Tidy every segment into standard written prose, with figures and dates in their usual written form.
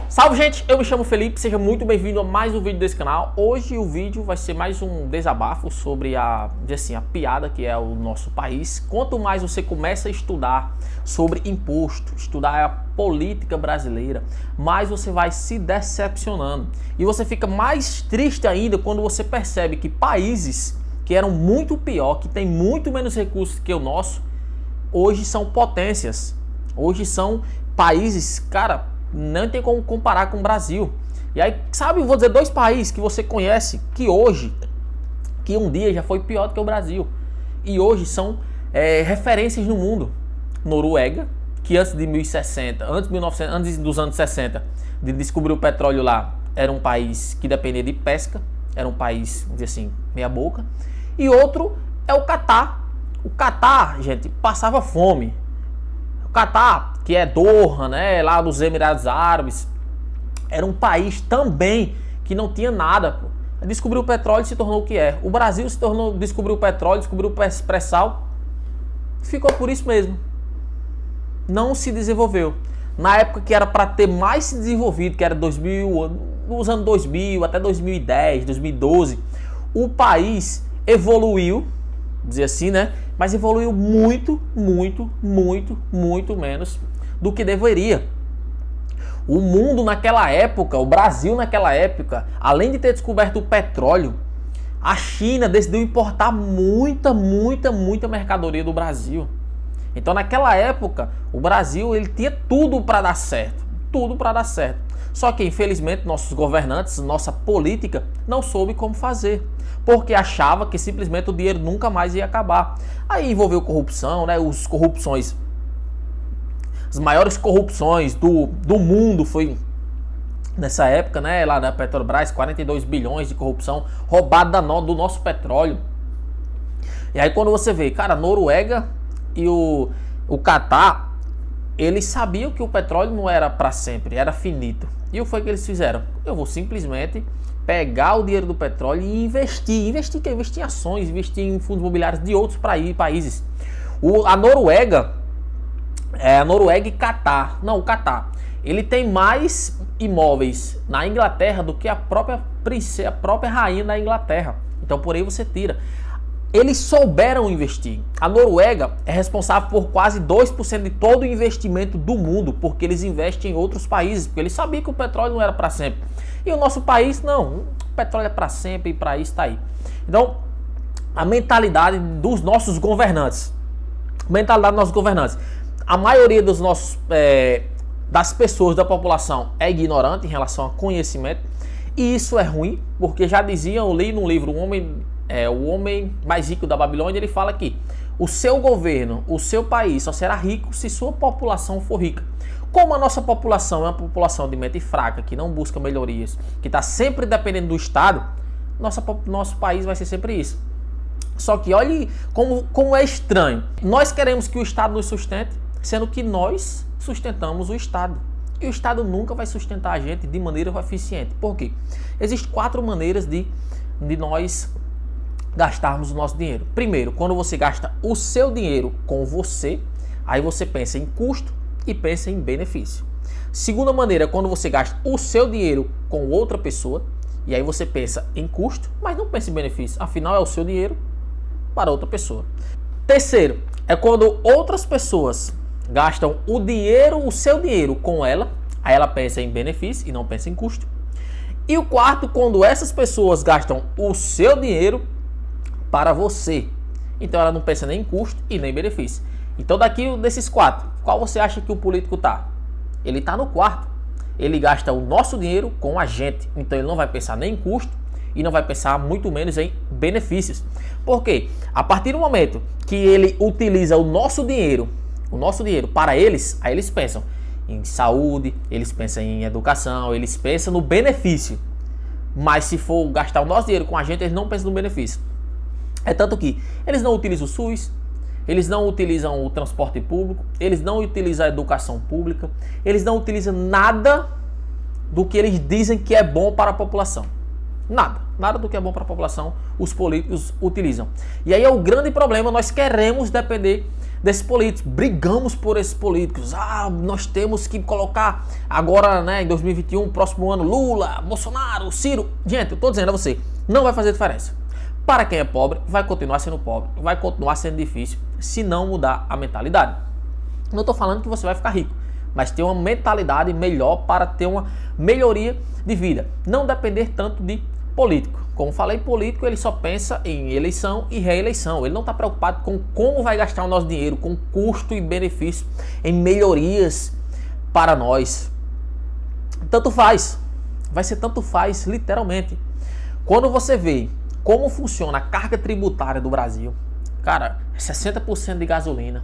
Salve, gente, eu me chamo Felipe, seja muito bem-vindo a mais um vídeo desse canal. Hoje o vídeo vai ser mais um desabafo sobre a piada que é o nosso país. Quanto mais você começa a estudar sobre imposto, estudar a política brasileira, mais você vai se decepcionando. E você fica mais triste ainda quando você percebe que países que eram muito pior, que tem muito menos recursos que o nosso, hoje são potências. Hoje são países, cara, não tem como comparar com o Brasil. E aí, sabe, vou dizer dois países que você conhece que hoje, que um dia já foi pior do que o Brasil, e hoje são referências no mundo. Noruega, que antes de 1060, antes dos anos 60, de descobrir o petróleo lá, era um país que dependia de pesca, era um país, vamos dizer assim, meia boca. E outro é o Catar. O Catar, gente, passava fome. O Catar, que é Doha, né, lá dos Emirados Árabes, era um país também que não tinha nada. Pô. Descobriu o petróleo e se tornou o que é. O Brasil descobriu o petróleo, descobriu o pré-sal, ficou por isso mesmo. Não se desenvolveu. Na época que era para ter mais se desenvolvido, que era nos anos 2000 até 2010, 2012, o país evoluiu, dizer assim, né? Mas evoluiu muito menos do que deveria. O mundo naquela época, o Brasil naquela época, além de ter descoberto o petróleo, a China decidiu importar muita mercadoria do Brasil. Então naquela época, o Brasil ele tinha tudo para dar certo, Só que infelizmente nossos governantes, nossa política não soube como fazer, porque achava que simplesmente o dinheiro nunca mais ia acabar. Aí envolveu corrupção, né? As maiores corrupções do mundo foi nessa época, né? Lá na Petrobras, 42 bilhões de corrupção roubada do nosso petróleo. E aí quando você vê, cara, a Noruega e o Catar, eles sabiam que o petróleo não era para sempre, era finito. E o que foi que eles fizeram? Eu vou simplesmente pegar o dinheiro do petróleo e investir em ações, investir em fundos imobiliários de outros países. A Noruega e Catar, não, o Catar, ele tem mais imóveis na Inglaterra do que a própria rainha da Inglaterra. Então por aí você tira. Eles souberam investir. A Noruega é responsável por quase 2% de todo o investimento do mundo, porque eles investem em outros países, porque eles sabiam que o petróleo não era para sempre. E o nosso país, não, o petróleo é para sempre e para isso está aí. Então, a mentalidade dos nossos governantes, a maioria dos nossos, das pessoas, da população é ignorante em relação a conhecimento, e isso é ruim, porque já diziam, eu li num livro, o homem mais rico da Babilônia, ele fala que o seu governo, o seu país só será rico se sua população for rica. Como a nossa população é uma população de mente fraca, que não busca melhorias, que está sempre dependendo do Estado, nosso país vai ser sempre isso. Só que olhe como é estranho. Nós queremos que o Estado nos sustente, sendo que nós sustentamos o Estado. E o Estado nunca vai sustentar a gente de maneira eficiente. Por quê? Existem 4 maneiras de nós gastarmos o nosso dinheiro. Primeiro, quando você gasta o seu dinheiro com você, aí você pensa em custo e pensa em benefício. Segunda maneira, quando você gasta o seu dinheiro com outra pessoa, e aí você pensa em custo, mas não pensa em benefício. Afinal, é o seu dinheiro para outra pessoa. Terceiro, é quando outras pessoas gastam o seu dinheiro com ela, aí ela pensa em benefício e não pensa em custo. E o quarto, quando essas pessoas gastam o seu dinheiro para você. Então ela não pensa nem em custo e nem em benefício. Então desses 4, qual você acha que o político tá? Ele tá no quarto. Ele gasta o nosso dinheiro com a gente. Então ele não vai pensar nem em custo e não vai pensar muito menos em benefícios. Por quê? A partir do momento que ele utiliza o nosso dinheiro para eles, aí eles pensam em saúde, eles pensam em educação, eles pensam no benefício. Mas se for gastar o nosso dinheiro com a gente, eles não pensam no benefício. É tanto que eles não utilizam o SUS, eles não utilizam o transporte público, eles não utilizam a educação pública, eles não utilizam nada do que eles dizem que é bom para a população. Nada do que é bom para a população os políticos utilizam. E aí é o grande problema, nós queremos depender desses políticos, brigamos por esses políticos. Ah, nós temos que colocar agora, né, em 2021, próximo ano, Lula, Bolsonaro, Ciro. Gente, eu tô dizendo a você, não vai fazer diferença. Para quem é pobre, vai continuar sendo pobre, vai continuar sendo difícil se não mudar a mentalidade. Não estou falando que você vai ficar rico, mas ter uma mentalidade melhor para ter uma melhoria de vida. Não depender tanto de político. Como falei, político ele só pensa em eleição e reeleição. Ele não está preocupado com como vai gastar o nosso dinheiro, com custo e benefício em melhorias para nós. Tanto faz. Vai ser tanto faz, literalmente. Quando você vê como funciona a carga tributária do Brasil, cara, 60% de gasolina,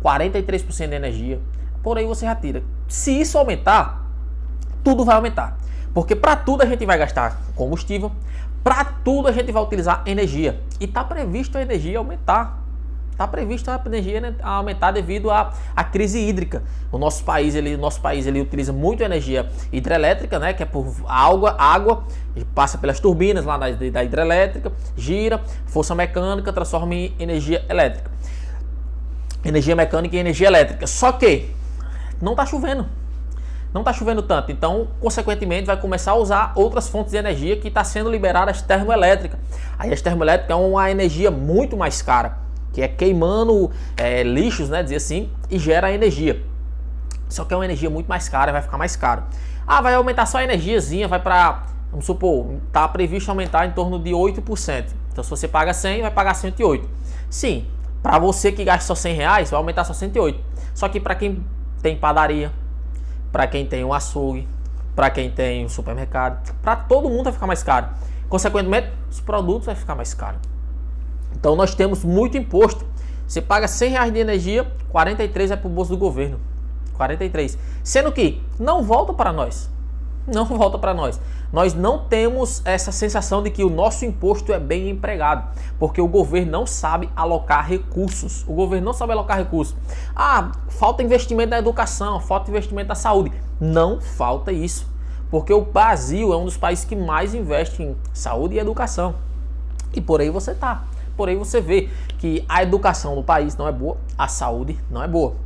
43% de energia, por aí você já tira. Se isso aumentar, tudo vai aumentar. Porque para tudo a gente vai gastar combustível, para tudo a gente vai utilizar energia. E está previsto a energia aumentar. Está previsto a energia aumentar devido à crise hídrica. O nosso país ele utiliza muito energia hidrelétrica, né, que é por água passa pelas turbinas lá da hidrelétrica, gira, força mecânica, transforma em energia elétrica. Energia mecânica e energia elétrica. Só que não está chovendo. Não está chovendo tanto, então, consequentemente, vai começar a usar outras fontes de energia que está sendo liberadas termoelétrica. Aí as termoelétricas é uma energia muito mais cara, que é queimando lixos, né, dizer assim, e gera energia. Só que é uma energia muito mais cara, vai ficar mais caro. Ah, vai aumentar só a energiazinha, vai para, vamos supor, está previsto aumentar em torno de 8%. Então, se você paga 100, vai pagar 108. Sim, para você que gasta só 100 reais, vai aumentar só 108. Só que para quem tem padaria, para quem tem um açougue, para quem tem um supermercado, para todo mundo vai ficar mais caro. Consequentemente, os produtos vão ficar mais caros. Então nós temos muito imposto. Você paga 100 reais de energia, 43 é para o bolso do governo. 43. Sendo que não volta para nós. Não volta para nós. Nós não temos essa sensação de que o nosso imposto é bem empregado, porque o governo não sabe alocar recursos. O governo não sabe alocar recursos. Ah, falta investimento na educação, falta investimento na saúde. Não falta isso, porque o Brasil é um dos países que mais investe em saúde e educação. E por aí você tá. Por aí você vê que a educação do país não é boa, a saúde não é boa.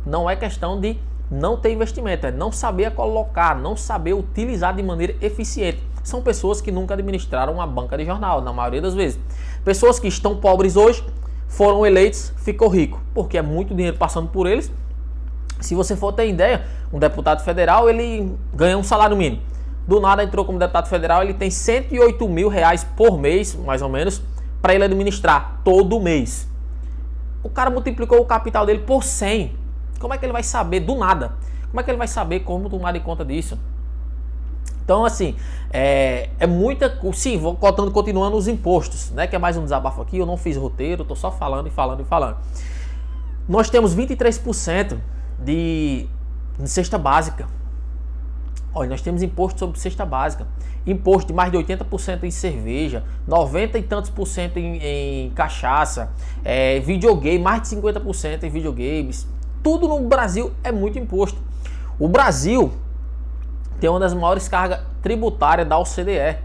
Não é questão de não ter investimento, é não saber colocar, não saber utilizar de maneira eficiente. São pessoas que nunca administraram uma banca de jornal, na maioria das vezes. Pessoas que estão pobres hoje, foram eleitos, ficou rico, porque é muito dinheiro passando por eles. Se você for ter ideia, um deputado federal, ele ganha um salário mínimo. Do nada entrou como deputado federal, ele tem 108 mil reais por mês, mais ou menos, para ele administrar todo mês. O cara multiplicou o capital dele por 100. Como é que ele vai saber do nada? Como é que ele vai saber como tomar de conta disso? Então, assim, é muita... Sim, vou continuando os impostos, né? Que é mais um desabafo aqui. Eu não fiz roteiro, tô só falando e falando e falando. Nós temos 23% de cesta básica. Olha, nós temos imposto sobre cesta básica. Imposto de mais de 80% em cerveja, 90 e tantos por cento em cachaça, videogame, mais de 50% em videogames. Tudo no Brasil é muito imposto. O Brasil tem uma das maiores cargas tributárias da OCDE,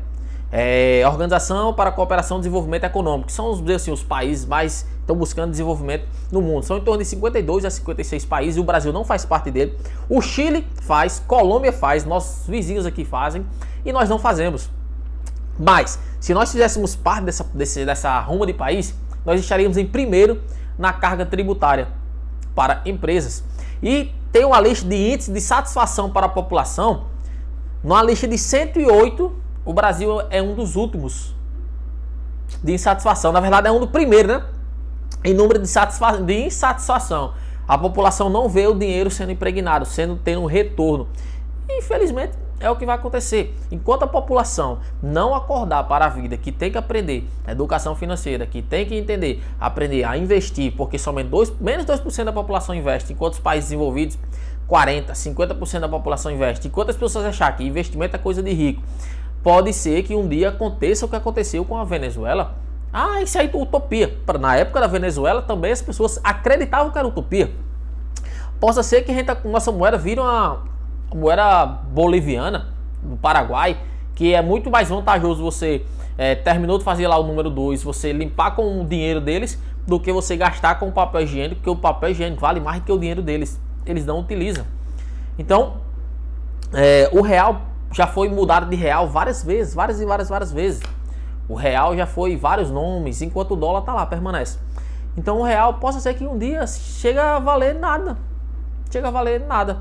Organização para a Cooperação e Desenvolvimento Econômico, que são os países mais estão buscando desenvolvimento no mundo. São em torno de 52 a 56 países e o Brasil não faz parte dele. O Chile faz, Colômbia faz, nossos vizinhos aqui fazem e nós não fazemos. Mas, se nós fizéssemos parte dessa ruma de país, nós estaríamos em primeiro na carga tributária para empresas. E tem uma lista de índices de satisfação para a população. Numa lista de 108, o Brasil é um dos últimos de insatisfação. Na verdade, é um do primeiro, né? Em número de insatisfação. A população não vê o dinheiro sendo impregnado, tendo um retorno. E, infelizmente, é o que vai acontecer. Enquanto a população não acordar para a vida, que tem que aprender a educação financeira, que tem que entender, aprender a investir, porque somente menos 2% da população investe, enquanto os países desenvolvidos, 40%, 50% da população investe. Enquanto as pessoas acharem que investimento é coisa de rico, pode ser que um dia aconteça o que aconteceu com a Venezuela. Ah, isso aí é utopia. Na época da Venezuela também as pessoas acreditavam que era utopia. Possa ser que a nossa moeda vire uma moeda boliviana, do Paraguai, que é muito mais vantajoso você terminou de fazer lá o número 2, você limpar com o dinheiro deles, do que você gastar com papel higiênico, porque o papel higiênico vale mais do que o dinheiro deles. Eles não utilizam. Então, o real já foi mudado de real várias vezes, várias vezes. O real já foi vários nomes, enquanto o dólar tá lá, permanece. Então o real possa ser que um dia chega a valer nada. Chega a valer nada.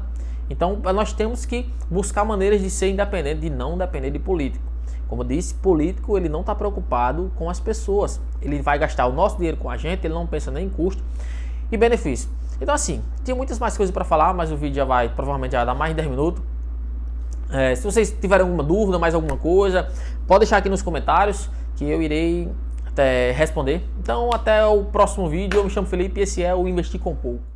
Então nós temos que buscar maneiras de ser independente, de não depender de político. Como eu disse, político ele não está preocupado com as pessoas. Ele vai gastar o nosso dinheiro com a gente, ele não pensa nem em custo e benefício. Então assim, tinha muitas mais coisas para falar, mas o vídeo provavelmente já vai dar mais de 10 minutos. Se vocês tiverem alguma dúvida, mais alguma coisa, pode deixar aqui nos comentários que eu irei responder. Então até o próximo vídeo. Eu me chamo Felipe e esse é o Investir com Pouco.